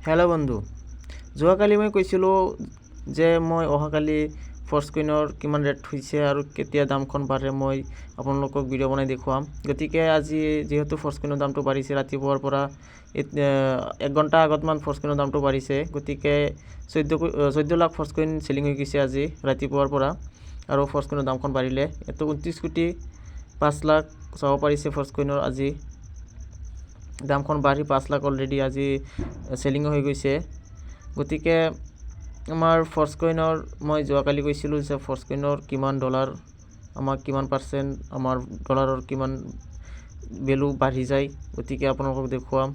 Hello' বন্ধু, যোৱাকালি মই কৈছিলোঁ যে মই অহাকালি ফৰ্চকইনৰ কিমান ৰেট হৈছে আৰু কেতিয়া দামখন বাঢ়ে মই আপোনালোকক ভিডিঅ' বনাই দেখুৱাম। গতিকে আজি যিহেতু ফৰ্চকইনৰ দামটো বাঢ়িছে ৰাতিপুৱাৰ পৰা 1 ঘণ্টা আগতমান ফৰ্চকইনৰ দামটো বাঢ়িছে। গতিকে 14 লাখ ফৰ্চকইন চেলিং হৈ গৈছে আজি ৰাতিপুৱাৰ পৰা আৰু ফৰ্চকইনৰ দামখন বাঢ়িলে এইটো 29 কোটি 5 লাখ চাব পাৰিছে ফৰ্চকইনৰ আজি দামখন বাঢ়ি 5 লাখ অলৰেডি আজি চেলিং হৈ গৈছে। গতিকে আমাৰ ফৰ্চকইনৰ মই যোৱাকালি কৈছিলোঁ যে ফৰ্চকইনৰ কিমান ডলাৰ আমাক কিমান পাৰ্চেণ্ট আমাৰ ডলাৰৰ কিমান ভেলু বাঢ়ি যায়। গতিকে আপোনালোকক দেখুৱাম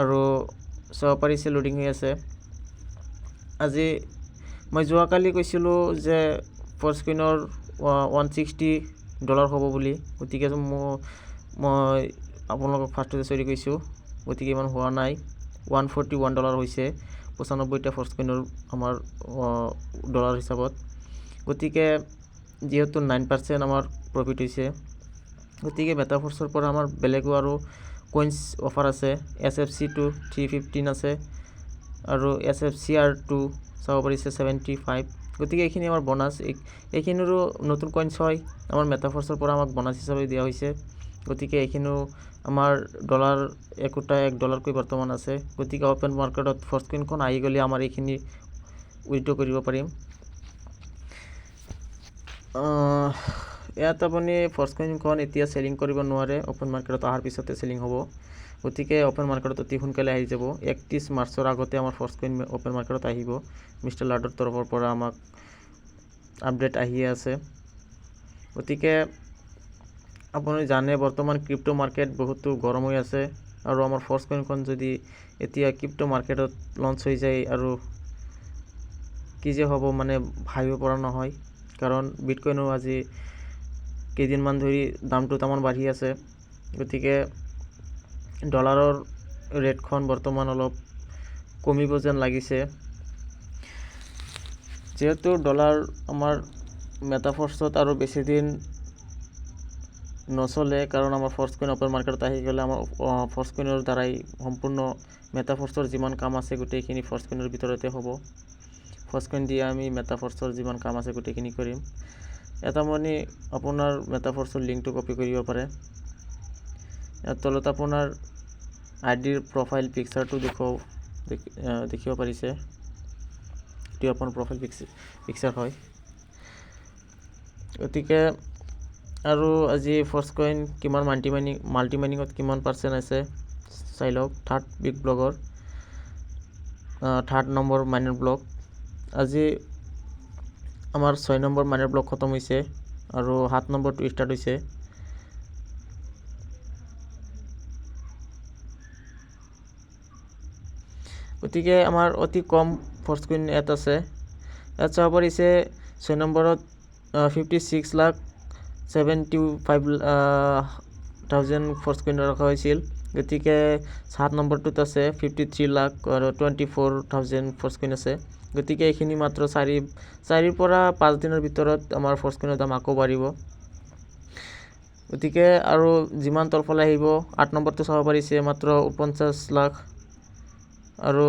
আৰু চাব পাৰিছে লোডিং হৈ আছে। আজি মই যোৱাকালি কৈছিলোঁ যে ফৰ্চকইনৰ $160 হ'ব বুলি। গতিকে মই আপোনালোকক ফাৰ্ষ্টতে চৰি কৈছোঁ। গতিকে ইমান হোৱা নাই, $141 হৈছে 95টা ফৰ্চকইনৰ আমাৰ ডলাৰ হিচাপত। গতিকে যিহেতু 9% আমাৰ প্ৰফিট হৈছে। গতিকে মেটাফৰ্চৰ পৰা আমাৰ বেলেগো আৰু কইনছ অফাৰ আছে। SFC2 315 আছে আৰু SFCR2 চাব পাৰিছে 75। গতিকে এইখিনি আমাৰ বনাছ, এইখিনিৰো নতুন কইনছ হয় আমাৰ মেটাফৰ্চৰ পৰা আমাক বনাছ হিচাপে দিয়া হৈছে। গতিকে এইখিনিও আমাৰ ডলাৰ একোটা $1কৈ বৰ্তমান আছে। গতিকে অপেন মাৰ্কেটত ফৰ্চকইনখন আহি গ'লে আমাৰ এইখিনি উইথড্ৰ কৰিব পাৰিম। ইয়াত আপুনি ফৰ্চকইনখন এতিয়া চেলিং কৰিব নোৱাৰে, অপেন মাৰ্কেটত অহাৰ পিছতে চেলিং হ'ব। গতিকে অপেন মাৰ্কেটত অতি সোনকালে আহি যাব। 31 মাৰ্চৰ আগতে আমাৰ ফৰ্চকইন অপেন মাৰ্কেটত আহিব। মিষ্টাৰ লাডুৰ তৰফৰ পৰা আমাক আপডেট আহিয়ে আছে। গতিকে আপুনি জানে বৰ্তমান ক্ৰিপ্টো মাৰ্কেট বহুতো গৰম হৈ আছে আৰু আমাৰ ফৰ্চকইনখন যদি এতিয়া ক্ৰিপ্টো মাৰ্কেটত লঞ্চ হৈ যায় আৰু কি যে হ'ব মানে ভাবিব পৰা নহয়। কাৰণ বিটকইনো আজি কেইদিনমান ধৰি দামটো তামান বাঢ়ি আছে। গতিকে ডলাৰৰ ৰেটখন বৰ্তমান অলপ কমিব যেন লাগিছে। যিহেতু ডলাৰ আমাৰ মেটাফৰ্চত আৰু বেছিদিন নচলে, কাৰণ আমাৰ ফৰ্চকইন অপেন মাৰ্কেটত আহি গ'লে আমাৰ ফৰ্চকইনৰ দ্বাৰাই সম্পূৰ্ণ মেটাফৰ্চৰ যিমান কাম আছে গোটেইখিনি ফৰ্চকইনৰ ভিতৰতে হ'ব। ফৰ্চকইন দিয়ে আমি মেটাফৰ্চৰ যিমান কাম আছে গোটেইখিনি কৰিম। এটা আপুনি আপোনাৰ মেটাফৰ্চৰ লিংকটো কপি কৰিব পাৰে। ইয়াৰ তলত আপোনাৰ আইডিৰ প্ৰফাইল পিকচাৰটো দেখিব পাৰিছে। এইটো আপোনাৰ প্ৰফাইল পিকচাৰ হয়। গতিকে আৰু আজি ফৰ্চকইন কিমান মাল্টিমাইনিঙত কিমান পাৰ্চেণ্ট আছে চাই লওক। থাৰ্ড নম্বৰ মাইনাৰ ব্লক আজি আমাৰ 6 নম্বৰ মাইনাৰ ব্লক খতম হৈছে আৰু 7 নম্বৰটো ষ্টাৰ্ট হৈছে। গতিকে আমাৰ অতি কম ফৰ্চকইন ইয়াত আছে। ইয়াত চাব পাৰিছে 6 নম্বৰত 56,75,000 ফৰ্চকইন ৰখা হৈছিল। গতিকে 7 নম্বৰটোত আছে 53 লাখ আৰু 24,000 ফৰ্চকইন আছে। গতিকে এইখিনি মাত্ৰ 4 পৰা 5 দিনৰ ভিতৰত আমাৰ ফৰ্চকইনৰ দাম আকৌ বাঢ়িব। গতিকে আৰু যিমান তলফালে আহিব 8 নম্বৰটো চাব পাৰিছে মাত্ৰ 49 লাখ আৰু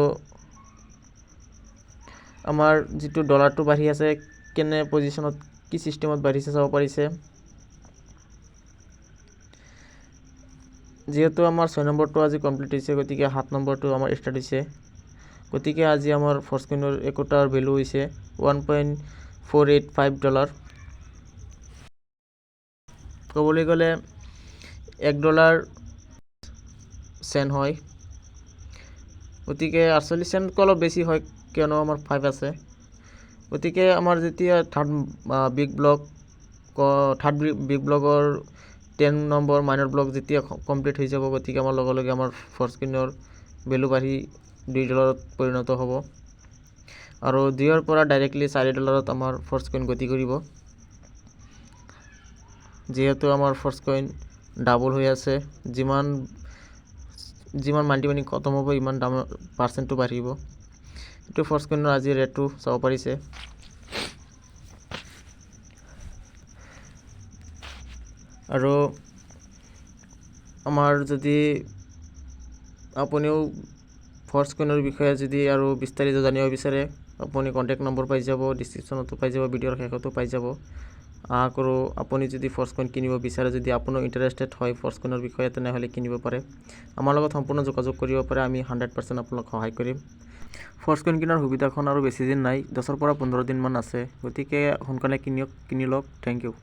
আমাৰ যিটো ডলাৰটো বাঢ়ি আছে কেনে পজিশ্যনত কি ছিষ্টেমত বাঢ়িছে চাব পাৰিছে। যিহেতু আমাৰ 6 নম্বৰটো আজি কমপ্লিট হৈছে, গতিকে 7 নম্বৰটো আমাৰ ষ্টাৰ্ট হৈছে। গতিকে আজি আমাৰ ফৰ্চকইনৰ একোটাৰ ভেলু হৈছে $1.485। ক'বলৈ গ'লে $1 হয়। গতিকে 48 চেণ্টকৈ অলপ বেছি হয় কিয়নো আমাৰ 5 আছে। গতিকে আমাৰ যেতিয়া থাৰ্ড বিগ ব্লকৰ 10 নম্বৰ মাইনৰ ব্লক যেতিয়া কমপ্লিট হৈ যাব, গতিকে আমাৰ লগে লগে আমাৰ ফৰ্চকইনৰ ভেলু বাঢ়ি $2 পৰিণত হ'ব আৰু 2ৰ পৰা ডাইৰেক্টলি $4 আমাৰ ফৰ্চকইন গতি কৰিব। যিহেতু আমাৰ ফৰ্চকইন ডাবল হৈ আছে, যিমান মাল্টিমাইনিং খতম হ'ব ইমান দামৰ পাৰ্চেণ্টটো বাঢ়িব। এইটো ফৰ্চকইনৰ আজি ৰেটটো চাব পাৰিছে। আৰু আমাৰ যদি আপুনিও ফৰ্চ কইনৰ বিষয়ে যদি আৰু বিস্তাৰিত জানিব বিচাৰে আপুনি কণ্টেক্ট নম্বৰ পাই যাব, ডিছক্ৰিপশ্যনতো পাই যাব, ভিডিঅ'ৰ শেষতো পাই যাব। আশা কৰোঁ আপুনি যদি ফৰ্চ কইন কিনিব বিচাৰে, যদি আপুনিও ইণ্টাৰেষ্টেড হয় ফৰ্চ কইনৰ বিষয়ে, তেনেহ'লে কিনিব পাৰে। আমাৰ লগত সম্পূৰ্ণ যোগাযোগ কৰিব পাৰে, আমি 100% আপোনালোক সহায় কৰিম। ফৰ্চ কইন কিনাৰ সুবিধাখন আৰু বেছি দিন নাই, 10 পৰা 15 দিনমান আছে, গতিকে সোনকালে কিনি লওক। Thank U.